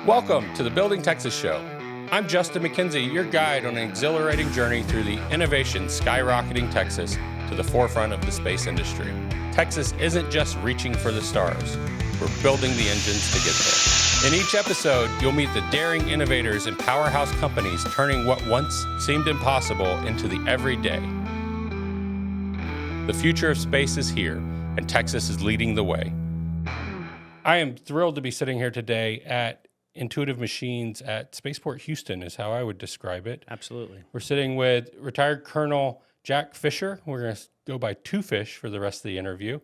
Welcome to the Building Texas Show. I'm Justin McKenzie, your guide on an exhilarating journey through the innovation skyrocketing Texas to the forefront of the space industry. Texas isn't just reaching for the stars. We're building the engines to get there. In each episode, you'll meet the daring innovators and powerhouse companies turning what once seemed impossible into the everyday. The future of space is here, and Texas is leading the way. I am thrilled to be sitting here today at Intuitive Machines at Spaceport Houston is how I would describe it. Absolutely. We're sitting with retired Colonel Jack Fischer. We're going to go by Two Fish for the rest of the interview.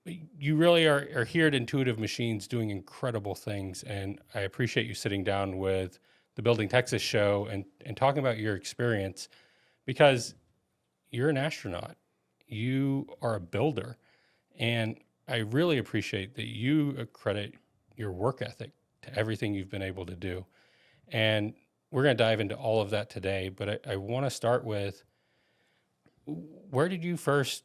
You really are here at Intuitive Machines doing incredible things, and I appreciate you sitting down with the Building Texas show and talking about your experience, because you're an astronaut. You are a builder, and I really appreciate that you accredit your work ethic to everything you've been able to do. And we're going to dive into all of that today, but I want to start with, where did you first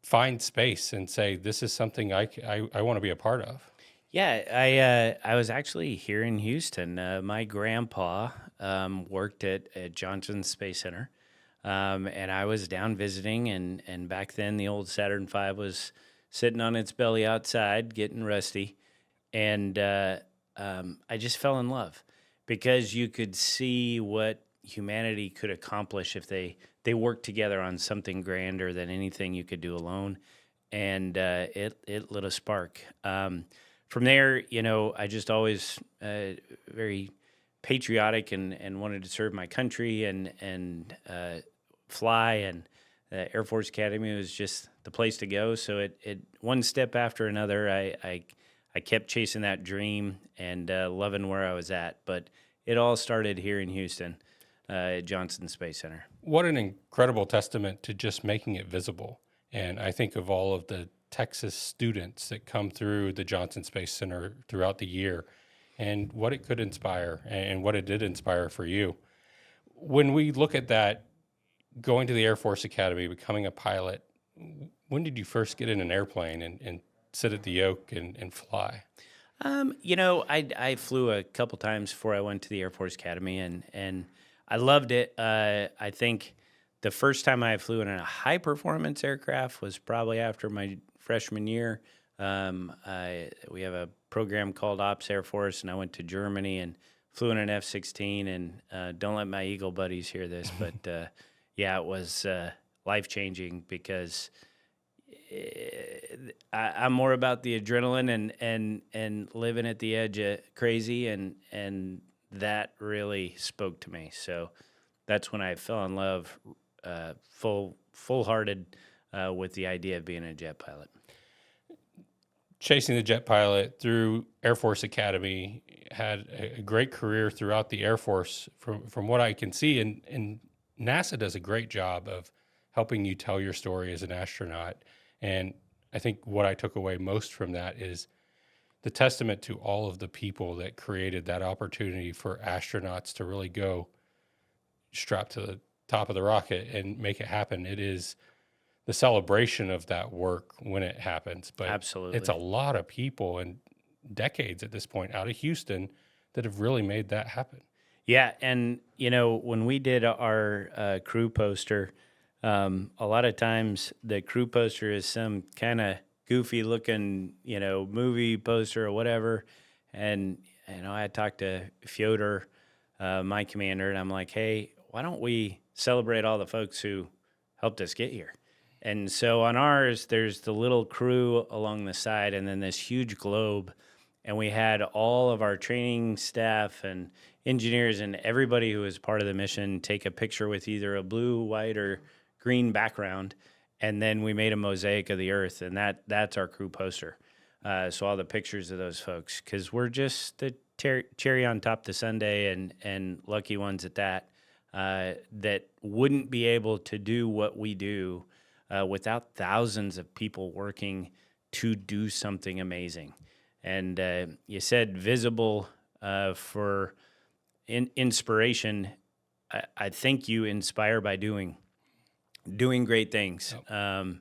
find space and say, this is something I want to be a part of? Yeah, I was actually here in Houston. My grandpa worked at Johnson Space Center, and I was down visiting, and back then the old Saturn V was sitting on its belly outside, getting rusty. And I just fell in love because you could see what humanity could accomplish if they worked together on something grander than anything you could do alone. And it lit a spark. From there, I just always very patriotic and wanted to serve my country and fly. And the Air Force Academy was just the place to go. So it one step after another, I kept chasing that dream and loving where I was at. But it all started here in Houston at Johnson Space Center. What an incredible testament to just making it visible. And I think of all of the Texas students that come through the Johnson Space Center throughout the year and what it could inspire and what it did inspire for you. When we look at that, going to the Air Force Academy, becoming a pilot, when did you first get in an airplane and sit at the yoke and fly? I flew a couple times before I went to the Air Force Academy, and I loved it. I think the first time I flew in a high-performance aircraft was probably after my freshman year. We have a program called Ops Air Force, and I went to Germany and flew in an F-16, and don't let my Eagle buddies hear this, but it was life-changing because I'm more about the adrenaline and living at the edge of crazy, and that really spoke to me. So that's when I fell in love, full-hearted with the idea of being a jet pilot. Chasing the jet pilot through Air Force Academy, had a great career throughout the Air Force from what I can see, and NASA does a great job of helping you tell your story as an astronaut. And I think what I took away most from that is the testament to all of the people that created that opportunity for astronauts to really go strapped to the top of the rocket and make it happen. It is the celebration of that work when it happens. But absolutely, it's a lot of people and decades at this point out of Houston that have really made that happen. Yeah, and when we did our crew poster, a lot of times the crew poster is some kind of goofy looking, movie poster or whatever. And, I had talked to Fyodor, my commander, and I'm like, hey, why don't we celebrate all the folks who helped us get here? And so on ours, there's the little crew along the side and then this huge globe. And we had all of our training staff and engineers and everybody who was part of the mission take a picture with either a blue, white, or green background, and then we made a mosaic of the Earth, and that's our crew poster. So all the pictures of those folks, because we're just the cherry on top of the sundae, and lucky ones at that, that wouldn't be able to do what we do without thousands of people working to do something amazing. And you said visible for inspiration. I think you inspire by doing great things. Yep.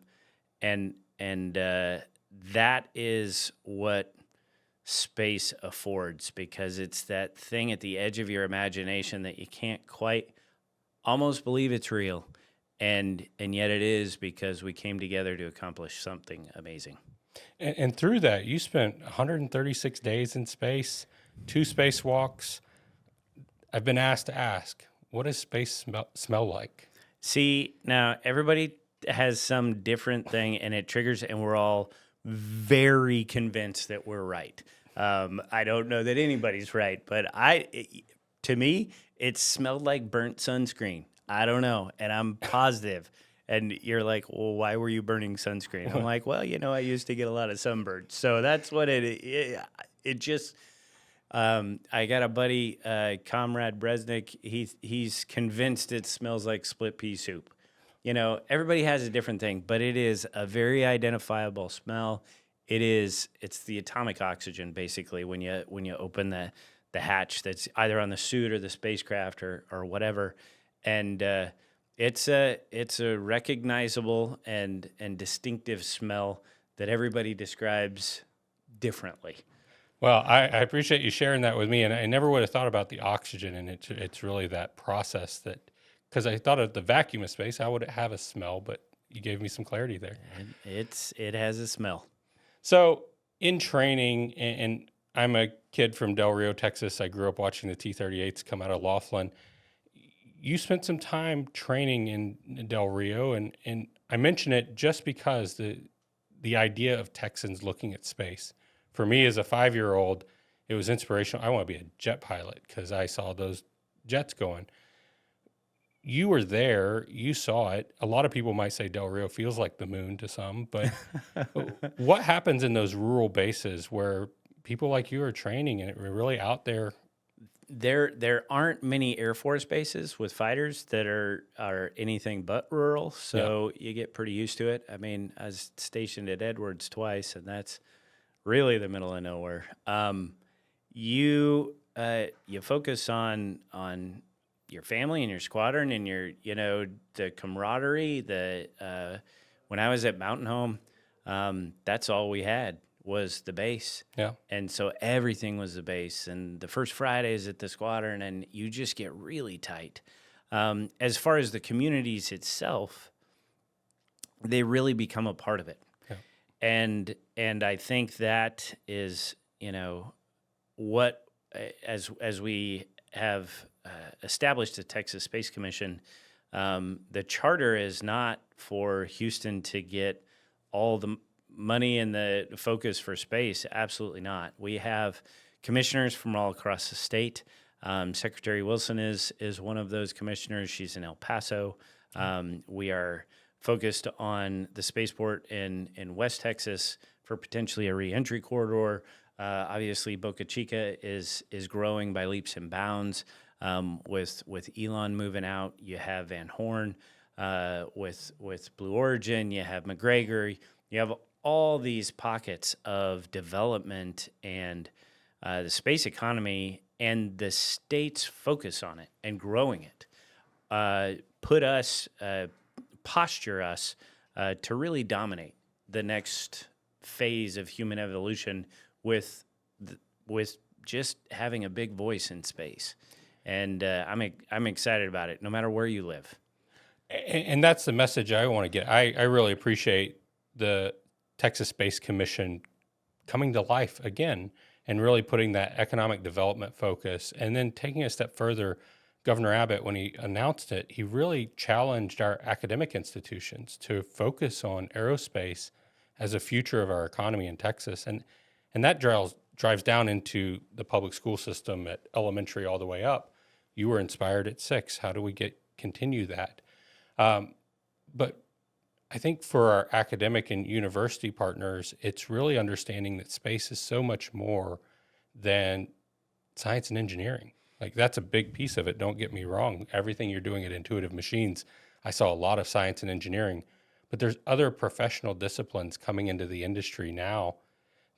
And that is what space affords, because it's that thing at the edge of your imagination that you can't quite almost believe it's real. And yet it is, because we came together to accomplish something amazing. And through that, you spent 136 days in space, 2 spacewalks. I've been asked to ask, what does space smell like? See, now everybody has some different thing, and it triggers, and we're all very convinced that we're right. I don't know that anybody's right, but to me, it smelled like burnt sunscreen. I don't know, and I'm positive. And you're like, well, why were you burning sunscreen? I'm like, well, I used to get a lot of sunburn, so that's what it just. I got a buddy, Comrade Bresnik. He's convinced it smells like split pea soup. Everybody has a different thing, but it is a very identifiable smell. It's the atomic oxygen, basically, when you open the hatch that's either on the suit or the spacecraft or whatever, and it's a recognizable and distinctive smell that everybody describes differently. Well, I appreciate you sharing that with me, and I never would have thought about the oxygen, and it's really that process that, because I thought of the vacuum of space, how would it have a smell? But you gave me some clarity there. And it has a smell. So in training, and I'm a kid from Del Rio, Texas. I grew up watching the T-38s come out of Laughlin. You spent some time training in Del Rio, and I mention it just because the idea of Texans looking at space. For me as a 5-year-old, it was inspirational. I want to be a jet pilot because I saw those jets going. You were there, you saw it. A lot of people might say Del Rio feels like the moon to some, but what happens in those rural bases where people like you are training and we're really out there? There aren't many Air Force bases with fighters that are anything but rural, so you get pretty used to it. I mean, I was stationed at Edwards twice, and that's really the middle of nowhere. You focus on your family and your squadron and your the camaraderie. When I was at Mountain Home, that's all we had was the base. Yeah. And so everything was the base, and the first Fridays at the squadron, and you just get really tight. As far as the communities itself, they really become a part of it. Yeah. And I think that is, what, as we have established the Texas Space Commission, the charter is not for Houston to get all the money and the focus for space. Absolutely not. We have commissioners from all across the state. Secretary Wilson is one of those commissioners. She's in El Paso. We are focused on the spaceport in West Texas for potentially a reentry corridor. Obviously, Boca Chica is growing by leaps and bounds. With Elon moving out, you have Van Horn. With Blue Origin, you have McGregor. You have all these pockets of development and the space economy, and the state's focus on it and growing it posture us to really dominate the next phase of human evolution with just having a big voice in space. And I'm excited about it, no matter where you live. And that's the message I want to get. I really appreciate the Texas Space Commission coming to life again and really putting that economic development focus. And then taking a step further, Governor Abbott, when he announced it, he really challenged our academic institutions to focus on aerospace as a future of our economy in Texas. And that drives down into the public school system at elementary all the way up. You were inspired at 6. How do we continue that? But I think for our academic and university partners, it's really understanding that space is so much more than science and engineering. Like, that's a big piece of it. Don't get me wrong. Everything you're doing at Intuitive Machines, I saw a lot of science and engineering, but there's other professional disciplines coming into the industry now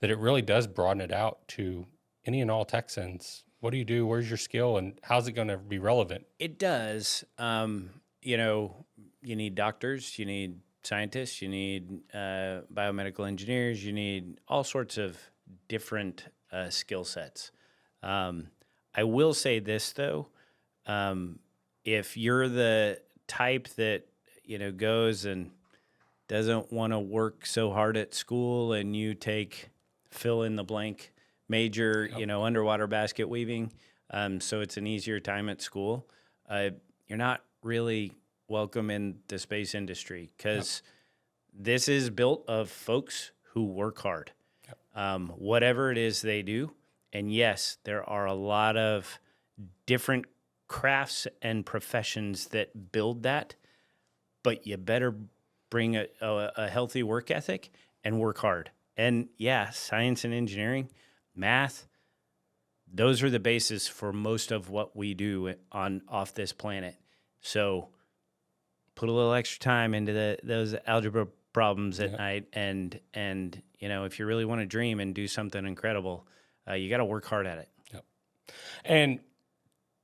that it really does broaden it out to any and all Texans. What do you do? Where's your skill? And how's it going to be relevant? It does. You need doctors, you need scientists, you need biomedical engineers, you need all sorts of different skill sets. I will say this though, if you're the type that goes and doesn't want to work so hard at school, and you take fill in the blank major, underwater basket weaving, so it's an easier time at school, you're not really welcome in the space industry, because this is built of folks who work hard, whatever it is they do. And yes, there are a lot of different crafts and professions that build that, but you better bring a healthy work ethic and work hard. And yeah, science and engineering, math, those are the basis for most of what we do off this planet. So put a little extra time into those algebra problems at night, and if you really want to dream and do something incredible, you got to work hard at it. Yep. And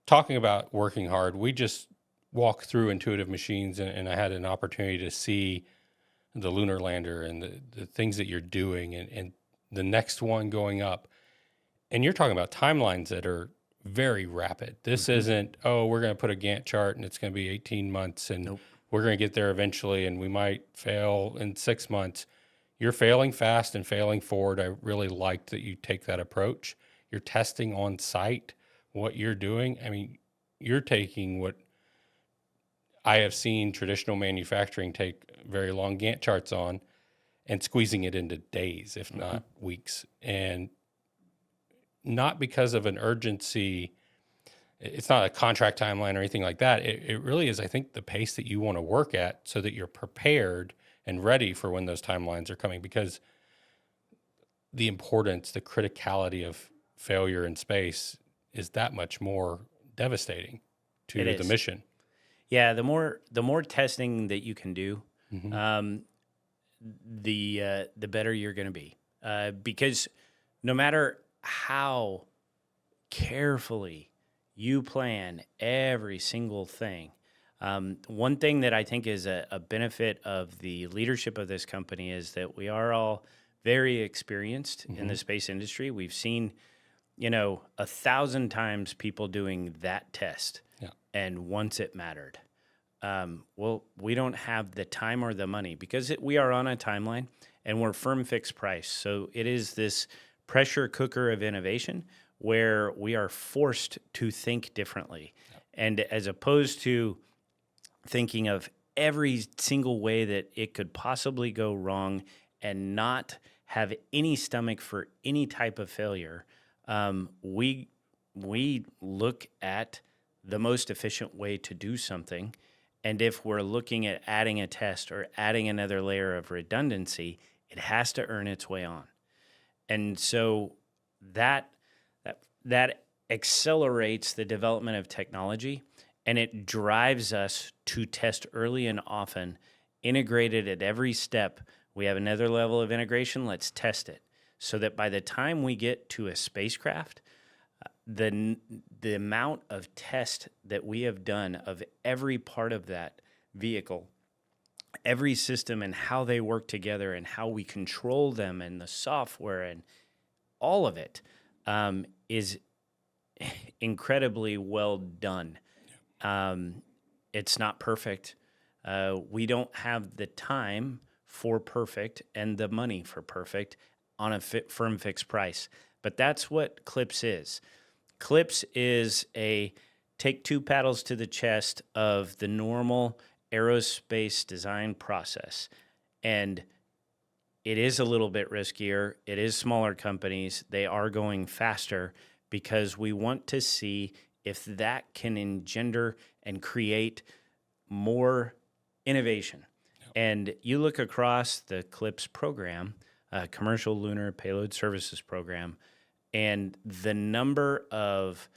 talking about working hard, we just walked through Intuitive Machines, and I had an opportunity to see the Lunar Lander and the things that you're doing, and the next one going up. And you're talking about timelines that are very rapid. This isn't, we're going to put a Gantt chart and it's going to be 18 months and we're going to get there eventually and we might fail in 6 months. You're failing fast and failing forward. I really liked that you take that approach. You're testing on site what you're doing. I mean, you're taking what I have seen traditional manufacturing take very long Gantt charts on and squeezing it into days, if not weeks. And not because of an urgency. It's not a contract timeline or anything like that. It really is, I think, the pace that you want to work at so that you're prepared and ready for when those timelines are coming, because the importance, the criticality of failure in space is that much more devastating to the mission. Yeah, the more testing that you can do, the better you're going to be, because no matter how carefully you plan every single thing, one thing that I think is a benefit of the leadership of this company is that we are all very experienced in the space industry. We've seen, 1,000 times people doing that test, and once it mattered. Well, we don't have the time or the money because we are on a timeline and we're firm fixed price. So it is this pressure cooker of innovation where we are forced to think differently. And as opposed to thinking of every single way that it could possibly go wrong and not have any stomach for any type of failure, we look at the most efficient way to do something. And if we're looking at adding a test or adding another layer of redundancy, it has to earn its way on. And so that accelerates the development of technology, and it drives us to test early and often, integrated at every step. We have another level of integration, let's test it, so that by the time we get to a spacecraft, the amount of test that we have done of every part of that vehicle, every system and how they work together and how we control them and the software and all of it, is incredibly well done. It's not perfect. We don't have the time for perfect and the money for perfect on a firm fixed price. But that's what CLIPS is. CLIPS is a take two paddles to the chest of the normal aerospace design process. And it is a little bit riskier. It is smaller companies. They are going faster because we want to see if that can engender and create more innovation. And you look across the CLIPS program, Commercial Lunar Payload Services Program, and the number of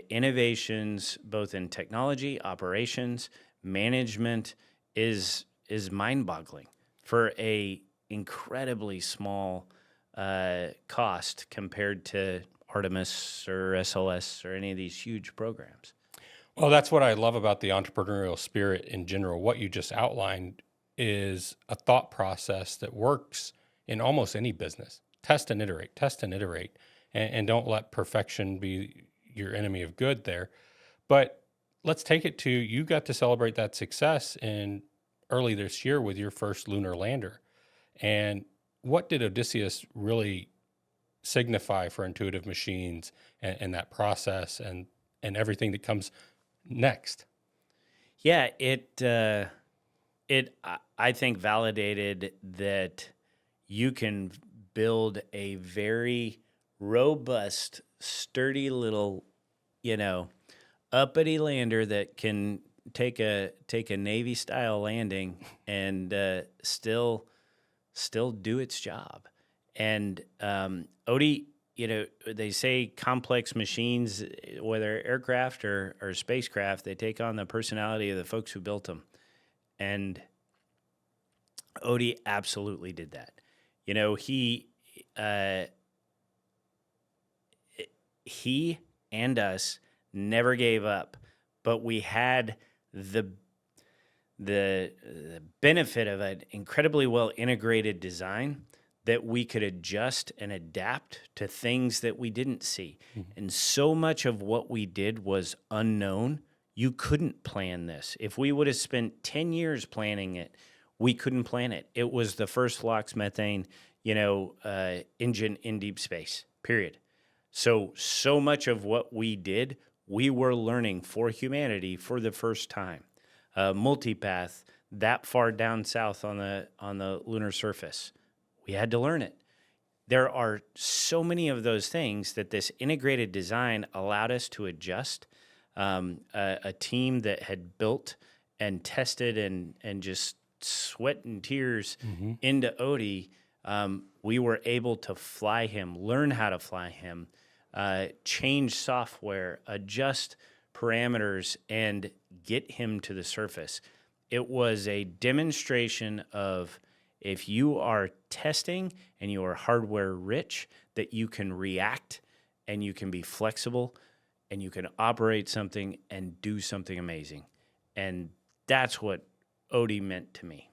innovations, both in technology, operations, management, is mind-boggling for a incredibly small cost compared to Artemis or SLS or any of these huge programs. Well, that's what I love about the entrepreneurial spirit in general. What you just outlined is a thought process that works in almost any business. Test and iterate, test and iterate. and don't let perfection be your enemy of good there. But let's take it to, you got to celebrate that success in early this year with your first lunar lander. And what did Odysseus really signify for Intuitive Machines and that process and everything that comes next? Yeah, I think validated that you can build a very robust, sturdy little, you know, uppity lander that can take a Navy style landing and still do its job. And Odie, they say complex machines, whether aircraft or spacecraft, they take on the personality of the folks who built them. And Odie absolutely did that. He and us never gave up, but we had the benefit of an incredibly well integrated design that we could adjust and adapt to things that we didn't see. Mm-hmm. And so much of what we did was unknown. You couldn't plan this. If we would have spent 10 years planning it, we couldn't plan it. It was the first LOX methane, engine in deep space, period. So much of what we did, we were learning for humanity for the first time. Multipath, that far down south on the lunar surface, we had to learn it. There are so many of those things that this integrated design allowed us to adjust. A team that had built and tested and just sweat and tears mm-hmm. into Odie, we were able to fly him, learn how to fly him, change software, adjust parameters, and get him to the surface. It was a demonstration of, if you are testing and you are hardware rich, that you can react and you can be flexible and you can operate something and do something amazing. And that's what Odie meant to me.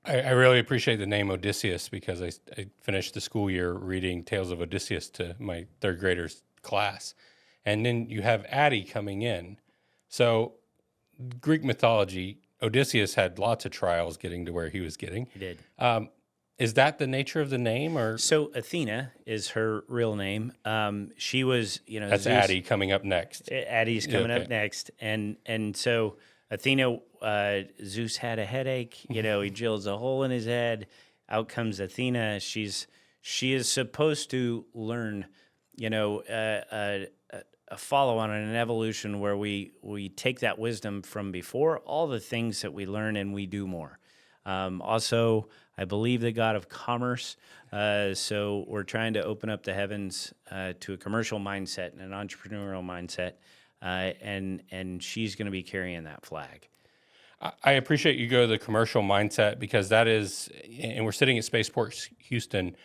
I really appreciate the name Odysseus, because I finished the school year reading Tales of Odysseus to my third graders class. And then you have Atty coming in. So Greek mythology, Odysseus had lots of trials getting to where he was getting. He did. Is that the nature of the name, or? So Athena is her real name. She was, That's Zeus. Atty coming up next. Atty's coming up next, and so Athena, Zeus had a headache. He drills a hole in his head. Out comes Athena. She is supposed to learn, a follow-on and an evolution where we take that wisdom from before, all the things that we learn, and we do more. Also, I believe the god of commerce. So we're trying to open up the heavens to a commercial mindset and an entrepreneurial mindset, and she's going to be carrying that flag. I appreciate you go to the commercial mindset, because that is, and we're sitting at Spaceport Houston,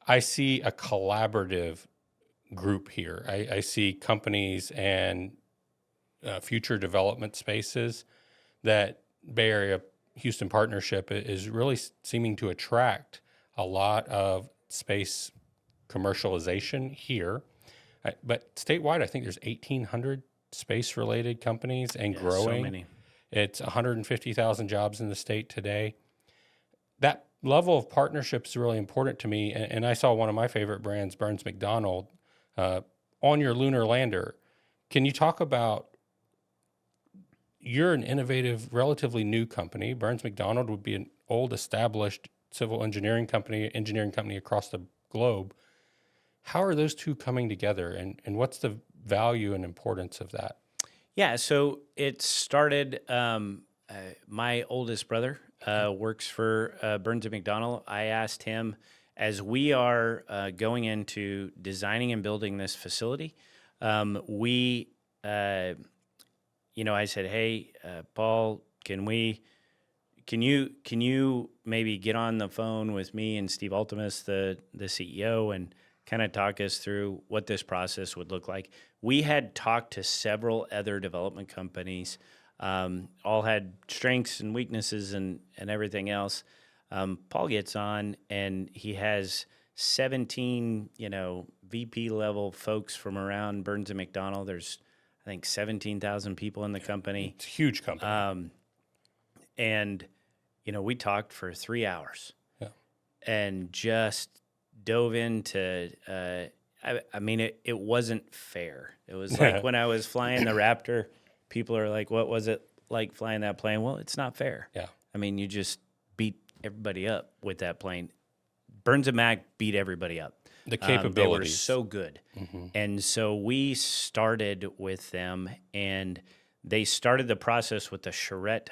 I see a collaborative group here. I see companies and future development spaces that Bay Area Houston partnership is really seeming to attract a lot of space commercialization here. But statewide, I think there's 1,800 space-related companies and growing. So many. It's 150,000 jobs in the state today. That level of partnership is really important to me. And I saw one of my favorite brands, Burns McDonnell, on your lunar lander. Can you talk about, you're an innovative, relatively new company. Burns McDonnell would be an old, established civil engineering company across the globe. How are those two coming together, and what's the value and importance of that? Yeah, so it started, my oldest brother works for Burns McDonnell. I asked him, as we are going into designing and building this facility, I said, hey, Paul, can you maybe get on the phone with me and Steve Ultimus, the CEO, and kind of talk us through what this process would look like? We had talked to several other development companies, all had strengths and weaknesses and everything else. Paul gets on, and he has 17, VP level folks from around Burns and McDonnell. There's, I think, 17,000 people in the company. It's a huge company. And, we talked for 3 hours. Yeah. And just dove into, it wasn't fair. It was like when I was flying the Raptor, people are like, what was it like flying that plane? Well, it's not fair. Yeah. You just beat everybody up with that plane. Burns and Mac beat everybody up. The capabilities. They were so good. And so we started with them, and they started the process with the charrette,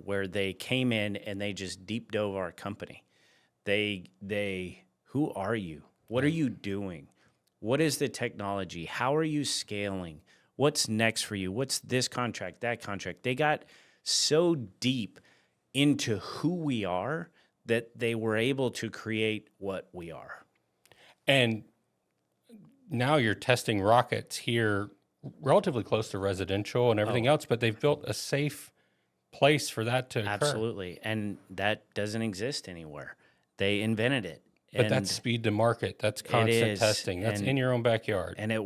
where they came in and they just deep dove our company. They who are you? What are you doing? What is the technology? How are you scaling? What's next for you? What's this contract, that contract? They got so deep into who we are that they were able to create what we are. And now you're testing rockets here relatively close to residential and everything else, but they've built a safe place for that to occur. Absolutely. And that doesn't exist anywhere. They invented it. But that's speed to market. That's constant testing. That's in your own backyard. And they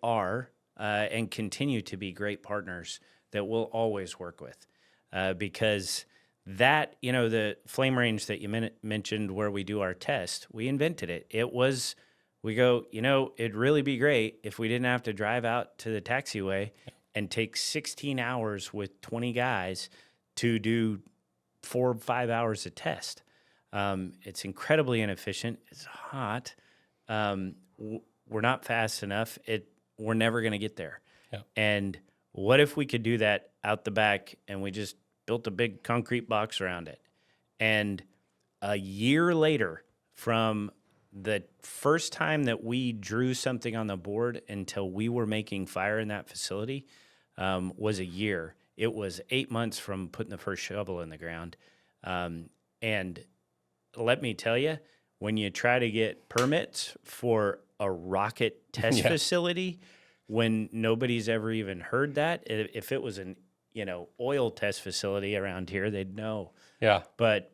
are and continue to be great partners that we'll always work with. Because that, the flame range that you mentioned where we do our test, we invented it. We go, it'd really be great if we didn't have to drive out to the taxiway and take 16 hours with 20 guys to do 4 or 5 hours of test. It's incredibly inefficient. It's hot. We're not fast enough. We're never going to get there. Yeah. And what if we could do that out the back and we just built a big concrete box around it? And a year later, from the first time that we drew something on the board until we were making fire in that facility, was a year. It was 8 months from putting the first shovel in the ground. And let me tell you, when you try to get permits for a rocket test facility, when nobody's ever even heard that, if it was an oil test facility around here, they'd know. Yeah. But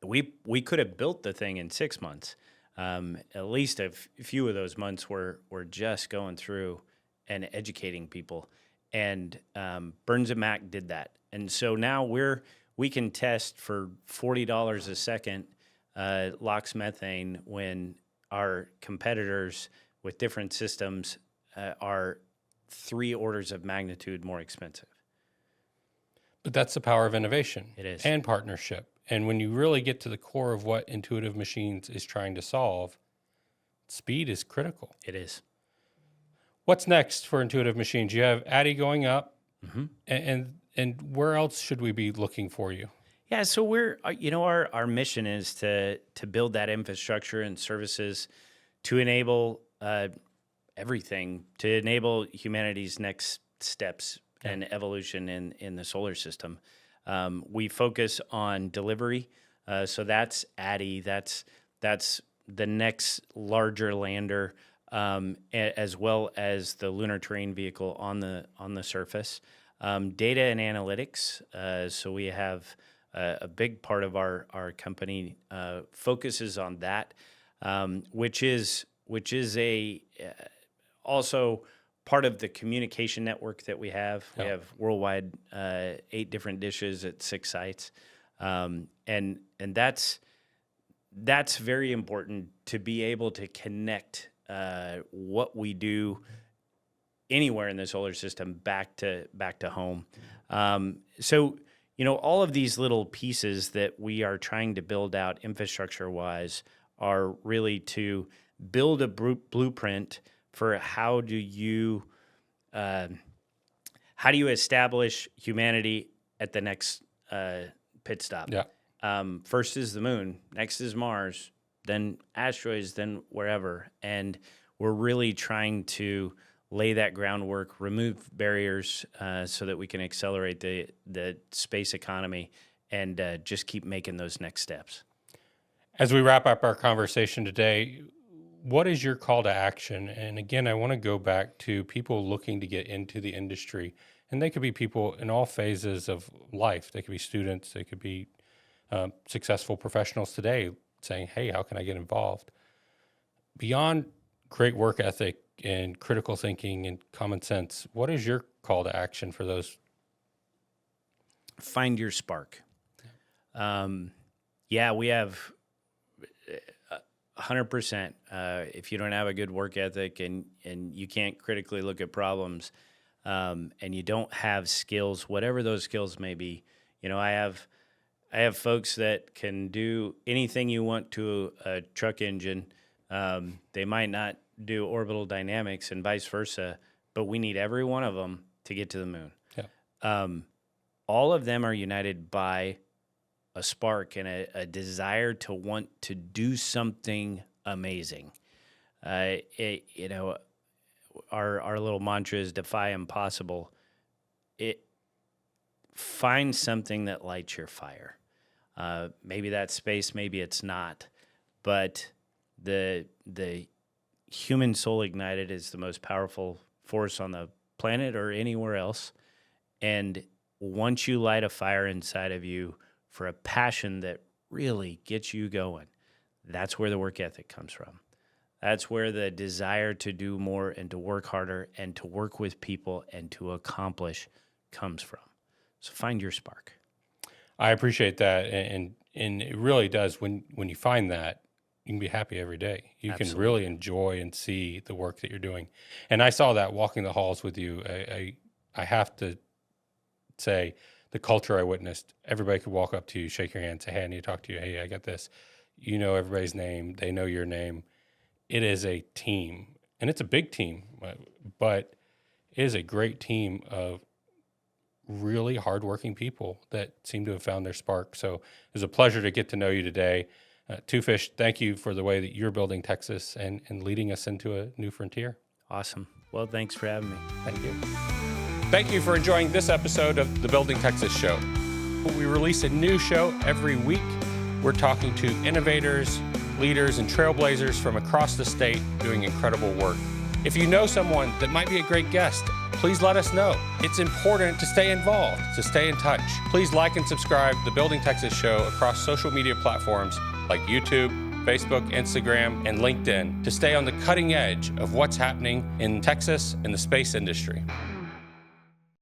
we could have built the thing in 6 months. At least a few of those months were just going through and educating people. And Burns and Mac did that. And so now we can test for $40 a second LOX methane when our competitors with different systems are 3 orders of magnitude more expensive. But that's the power of innovation. It is. And partnership. And when you really get to the core of what Intuitive Machines is trying to solve, speed is critical. It is. What's next for Intuitive Machines? You have Addy going up, and where else should we be looking for you? Yeah, so we're our mission is to build that infrastructure and services to enable everything, to enable humanity's next steps and evolution in the solar system. We focus on delivery, so that's Addy. That's the next larger lander, as well as the lunar terrain vehicle on the surface. Data and analytics. So we have a big part of our company focuses on that, which is also part of the communication network that we have. We have worldwide 8 different dishes at 6 sites, and that's very important to be able to connect what we do anywhere in the solar system back to home. So all of these little pieces that we are trying to build out infrastructure-wise are really to build a blueprint for how do you establish humanity at the next pit stop. Yeah. First is the moon, next is Mars, then asteroids, then wherever. And we're really trying to lay that groundwork, remove barriers so that we can accelerate the space economy and just keep making those next steps. As we wrap up our conversation today, what is your call to action? And again, I want to go back to people looking to get into the industry. And they could be people in all phases of life. They could be students. They could be successful professionals today saying, hey, how can I get involved? Beyond great work ethic and critical thinking and common sense, what is your call to action for those? Find your spark. Yeah, we have 100%. If you don't have a good work ethic and you can't critically look at problems, and you don't have skills, whatever those skills may be, I have folks that can do anything you want to a truck engine. They might not do orbital dynamics and vice versa, but we need every one of them to get to the moon. Yeah. All of them are united by a spark and a desire to want to do something amazing. Our little mantra is defy impossible. Find something that lights your fire. Maybe that's space, maybe it's not, but the human soul ignited is the most powerful force on the planet or anywhere else. And once you light a fire inside of you for a passion that really gets you going, that's where the work ethic comes from. That's where the desire to do more and to work harder and to work with people and to accomplish comes from. So find your spark. I appreciate that. And it really does. When you find that, you can be happy every day. You Absolutely. can really enjoy and see the work that you're doing. And I saw that walking the halls with you. I have to say, the culture I witnessed, everybody could walk up to you, shake your hand, say, hey, I need to talk to you. Hey, I got this. You know everybody's name. They know your name. It is a team, and it's a big team, but it is a great team of really hardworking people that seem to have found their spark. So it was a pleasure to get to know you today. Two Fish, thank you for the way that you're building Texas and leading us into a new frontier. Awesome. Well, thanks for having me. Thank you. Thank you for enjoying this episode of the Building Texas Show. We release a new show every week. We're talking to innovators, leaders, and trailblazers from across the state doing incredible work. If you know someone that might be a great guest, please let us know. It's important to stay involved, to stay in touch. Please like and subscribe to the Building Texas Show across social media platforms like YouTube, Facebook, Instagram, and LinkedIn to stay on the cutting edge of what's happening in Texas and the space industry.